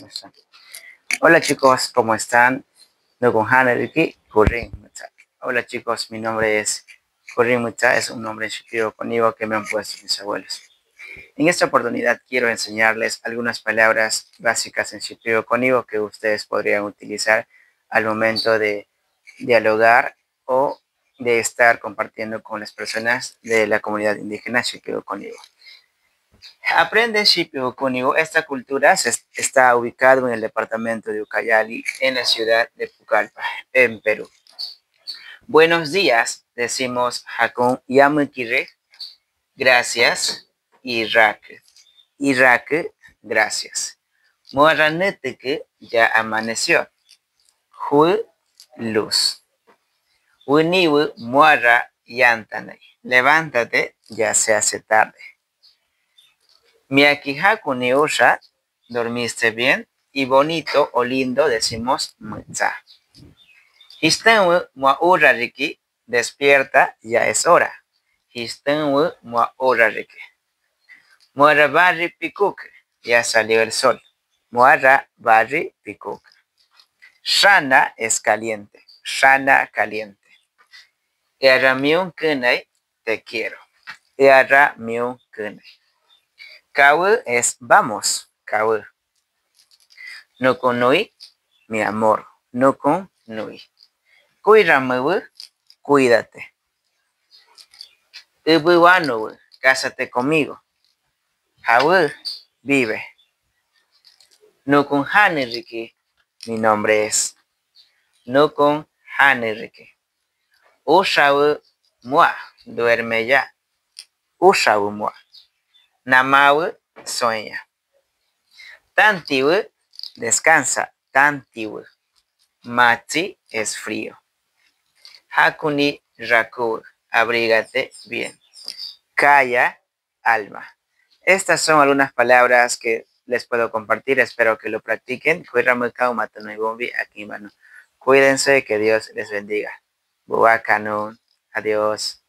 Está. Hola chicos, ¿cómo están? Hola chicos, mi nombre es Kurin Mucha, es un nombre inscrito conmigo que me han puesto mis abuelos. En esta oportunidad quiero enseñarles algunas palabras básicas en Shipibo conmigo que ustedes podrían utilizar al momento de dialogar o de estar compartiendo con las personas de la comunidad indígena Shipibo conmigo. Aprende Shipibo conmigo. Esta cultura está ubicada en el departamento de Ucayali, en la ciudad de Pucallpa, en Perú. Buenos días, decimos Hakun Yamukire, gracias, Irak. Irak, gracias. Moraneteke, ya amaneció. Hu, luz. Uniwu, muara, yantane. Levántate, ya se hace tarde. Miakihaku Neusha, dormiste bien, y bonito o lindo decimos mutza. Histenwu muaura riki, despierta, ya es hora. Histenwu muaura riki. Muara barri pikuk, ya salió el sol. Muara barri pikuk. Shana es caliente. Shana caliente. Era miun kunai, te quiero. Era miun kunai. Kawu es vamos, kawu. Nukunui, mi amor. Nukunui. Kuiramuwu, cuídate. Ubuwanuwu, cásate conmigo. Hawu, vive. Nukun Haniriki, mi nombre es. Nukun Haniriki. Ushawu mua, duerme ya. Ushawu mua. Namawu, sueña. Tantiwu, descansa. Tantiwu. Mati es frío. Hakuni raku, abrígate bien. Kaya, alma. Estas son algunas palabras que les puedo compartir. Espero que lo practiquen. Cuídense, que Dios les bendiga. Buakanun. Adiós.